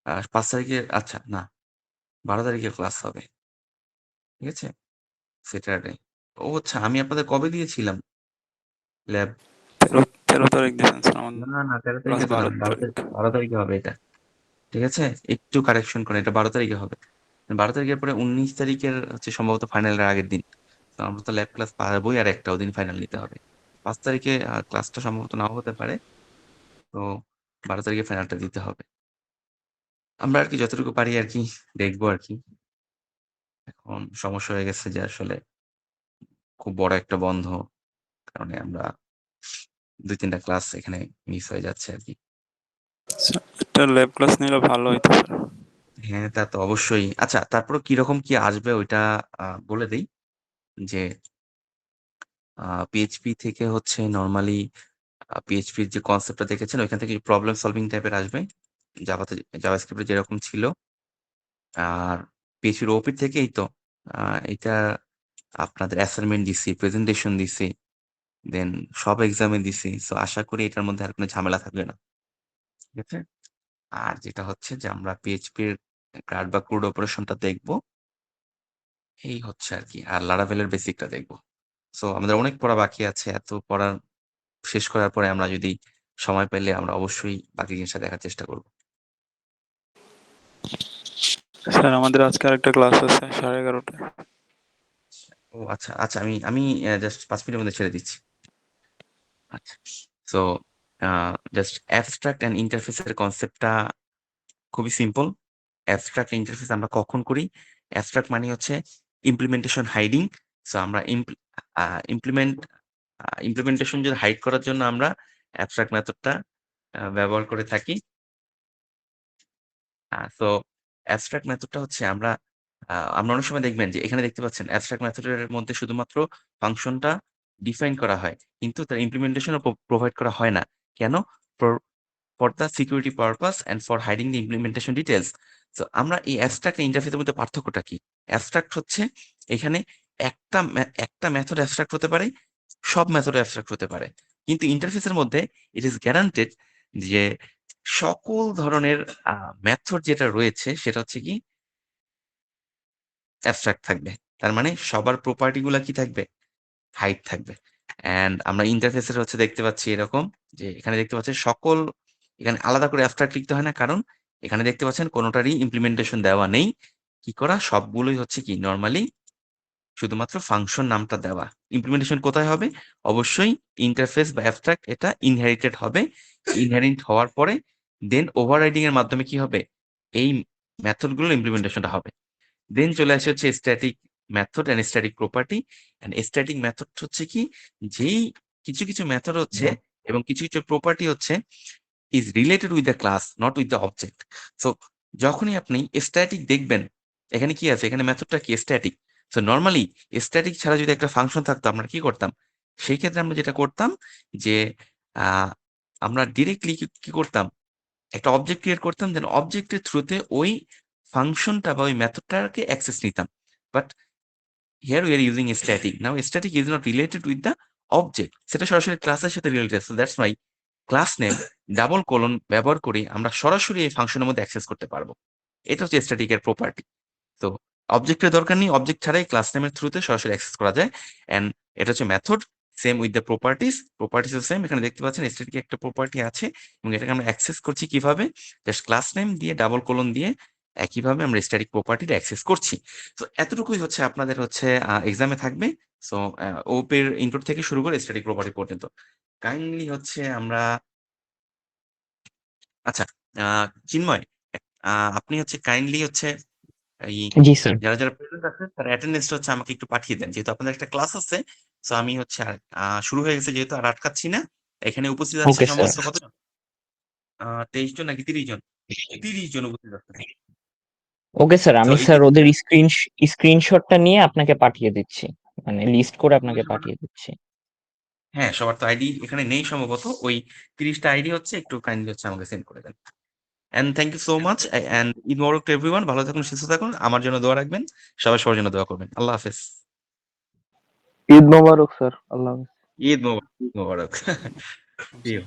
5 তারিখে আচ্ছা না 12 তারিখে ক্লাস হবে। ঠিক আছে? স্যাটারডে। ও আচ্ছা আমি আপনাদের কবে দিয়েছিলাম ল্যাব? 13 তারিখ দিয়েছেন স্যার না, আমাদের না 13 ক্লাস তারিখে তো না। 12 12 তারিখ। তারিখ 12 তারিখে হবে এটা। ঠিক আছে? একটু কারেকশন করেন। এটা 12 তারিখে হবে। 12 তারিখের পরে 19 তারিখের হচ্ছে সম্ভবত ফাইনালের আগের দিন। তো আমরা তো ল্যাব ক্লাস পাবোই আর একটা ওদিন ফাইনাল নিতে হবে। 5 তারিখে ক্লাসটা সম্ভবত নাও হতে পারে। তো 12 তারিখে ফাইনালটা দিতে হবে। আমরা আরকি যতটুকু পারি আরকি দেখবো আরকি। এখন সমস্যা হয়ে গেছে যে আসলে খুব বড় একটা বন্ধ। কারণে আমরা ২-৩ টা ক্লাস এখানে মিস হয়ে যাচ্ছে আরকি। স্যার, একটা ল্যাব ক্লাস নিলে ভালো হইতো স্যার। হ্যাঁ, তা তো অবশ্যই। আচ্ছা তারপরেও কিরকম কি আসবে ওইটা বলে দেই যে PHP থেকে হচ্ছে নরমালি PHP র যে কনসেপ্টটা দেখেছেন ওইখান থেকে প্রবলেম সলভিং টাইপের আসবে। জাভাতে জাভাস্ক্রিপ্ট এ যেরকম ছিল। আর PHP র OP থেকেই তো আ এটা আপনাদের অ্যাসাইনমেন্ট দিছি, প্রেজেন্টেশন দিছি, দেন সব এক্সামে দিছি। সো আশা করি এটার মধ্যে আর কোনো ঝামেলা থাকবে না। ঠিক আছে? আর যেটা হচ্ছে যে আমরা PHP র কার্ড বা ক্রুড অপারেশনটা দেখব। এই হচ্ছে আরকি। আর Laravel এর বেসিকটা দেখব। সো আমাদের অনেক পড়া বাকি আছে। এত পড়া শেষ করার পরে আমরা যদি সময় পেলে আমরা অবশ্যই বাকি জিনিসটা দেখার চেষ্টা করব। স্যার আমাদের আজকে আরেকটা ক্লাস আছে 11:30টায়। ও আচ্ছা, আচ্ছা আমি আমি জাস্ট ৫ মিনিটের মধ্যে ছেড়ে দিচ্ছি। আচ্ছা। So a just abstract and interface এর কনসেপ্টটা খুবই সিম্পল। অ্যাবস্ট্রাক্ট ইন্টারফেস আমরা কখন করি? অ্যাবস্ট্রাক্ট মানে হচ্ছে ইমপ্লিমেন্টেশন হাইডিং। সো আমরা আ ইমপ্লিমেন্ট ইমপ্লিমেন্টেশন যদি হাইড করার জন্য আমরা অ্যাবস্ট্রাক্ট মেথডটা ব্যবহার করে থাকি। সো অ্যাবস্ট্রাক্ট মেথডটা হচ্ছে আমরা অনেক সময় দেখবেন যে এখানে দেখতে পাচ্ছেন অ্যাবস্ট্রাক্ট মেথডের মধ্যে শুধুমাত্র ফাংশনটা ডিফাইন করা হয়। কিন্তু তার ইমপ্লিমেন্টেশন ও প্রোভাইড করা হয় না। কেন? For for the security purpose and for hiding the implementation details. So আমরা এই অ্যাবস্ট্রাক্ট আর ইন্টারফেস এর মধ্যে পার্থক্যটা কি? অ্যাবস্ট্রাক্ট হচ্ছে এখানে একটা মেথড অ্যাবস্ট্রাক্ট হতে পারে, সব মেথড অ্যাবস্ট্রাক্ট হতে পারে। কিন্তু ইন্টারফেসের মধ্যে ইট ইস গ্যারান্টেড যে সকল ধরনের আ মেথড যেটা রয়েছে সেটা হচ্ছে কি অ্যাবস্ট্রাক্ট থাকবে। তার মানে সবার প্রপার্টি গুলা কি থাকবে? হাইড থাকবে। অ্যান্ড আমরা ইন্টারফেসের হচ্ছে দেখতে পাচ্ছি এরকম যে এখানে দেখতে পাচ্ছেন এখানে আলাদা করে অ্যাবস্ট্রাক্ট লিখতে হয় না। কারণ এখানে দেখতে পাচ্ছেন কোনটারই ইমপ্লিমেন্টেশন দেওয়া নেই। কি করা? সবগুলোই হচ্ছে কি নরমালি শুধুমাত্র ফাংশন নামটা দেওয়া। ইমপ্লিমেন্টেশন কোথায় হবে? অবশ্যই ইন্টারফেস বা অ্যাবস্ট্রাক্ট এটা ইনহেরিটেড হবে। ইনহেরিট হওয়ার পরে দেন ওভাররাইডিং এর মাধ্যমে কি হবে? এই মেথড গুলোর ইমপ্লিমেন্টেশনটা হবে। দেন চলে আসে হচ্ছে static method and static property. And static method হচ্ছে কি যেই কিছু মেথড হচ্ছে এবং কিছু প্রপার্টি হচ্ছে is related with the class not with the object. So যখনই আপনি স্ট্যাটিক দেখবেন এখানে কি আছে? এখানে মেথডটা কি স্ট্যাটিক। সো নরমালি স্ট্যাটিক ছাড়া যদি একটা ফাংশন থাকতো আমরা কি করতাম? সেই ক্ষেত্রে আমরা যেটা করতাম যে আ আমরা ডিরেক্টলি কি করতাম? একটা অবজেক্ট ক্রিয়েট করতাম দেন অবজেক্টের থ্রুতে ওই ফাংশনটা বা ওই মেথডটাকে অ্যাক্সেস নিতাম। But here we are using static. Now static is not related with the object. সেটা সরাসরি ক্লাসের সাথে related. So that's why class name double colon ব্যবহার করে আমরা সরাসরি এই ফাংশনের মধ্যে অ্যাক্সেস করতে পারবো। এটা হচ্ছে স্ট্যাটিক এর প্রপার্টি। তো অবজেক্টের দরকার নেই। অবজেক্ট ছাড়াই ক্লাস নেমের থ্রুতে সরাসরি অ্যাক্সেস করা যায়। অ্যান্ড এটা হচ্ছে method same with the properties. Properties ও সেম। এখানে দেখতে পাচ্ছেন স্ট্যাটিক একটা প্রপার্টি আছে এবং এটাকে আমরা অ্যাক্সেস করছি কিভাবে? জাস্ট ক্লাস নেম দিয়ে ডাবল কোলন দিয়ে একইভাবে আমরা স্ট্যাটিক প্রপার্টিটা অ্যাক্সেস করছি। তো এতটুকুই হচ্ছে আপনাদের হচ্ছে এক্সামে থাকবে। সো ওপ এর ইনপুট থেকে শুরু করে স্ট্যাটিক প্রপার্টি পর্যন্ত। কাইন্ডলি হচ্ছে আমরা আচ্ছা আ চিন্ময় আ আপনি হচ্ছে কাইন্ডলি হচ্ছে এই জি স্যার। যারা প্রেজেন্ট আছে তার অ্যাটেন্ডেন্সটা হচ্ছে আমাকে একটু পাঠিয়ে দেন। যেহেতু আপনাদের একটা ক্লাস আছে। সো আমি হচ্ছে শুরু হয়ে গেছে যেহেতু আর আটকাচ্ছি না। এখানে উপস্থিত আছে ওকে স্যার। সম্ভবত কতজন? ২৩ জন নাকি ৩০ জন? ৩০ জন উপস্থিত আছে। ওকে স্যার, সো আমি এই স্যার ৩০ ওদের জন স্ক্রিনশটটা নিয়ে আপনাকে পাঠিয়ে দিচ্ছি, মানে লিস্ট করে আপনাকে পাঠিয়ে দিচ্ছি। হ্যাঁ, সবার তো আইডি এখানে নেই সম্ভবত। ওই ৩০ টা আইডি হচ্ছে একটু কাইন্ডলি হচ্ছে আমাকে সেন্ড করে দেন। And thank you so much and Eid Mubarak to everyone. ভালো থাকুন, সুস্থ থাকুন। আমার জন্য দোয়া রাখবেন। সবাই সবার জন্য দোয়া করবেন। আল্লাহ হাফেজ। ঈদ মোবারক স্যার, আল্লাহ হাফেজ। ঈদ মোবারক, ঈদ মোবারক। See you.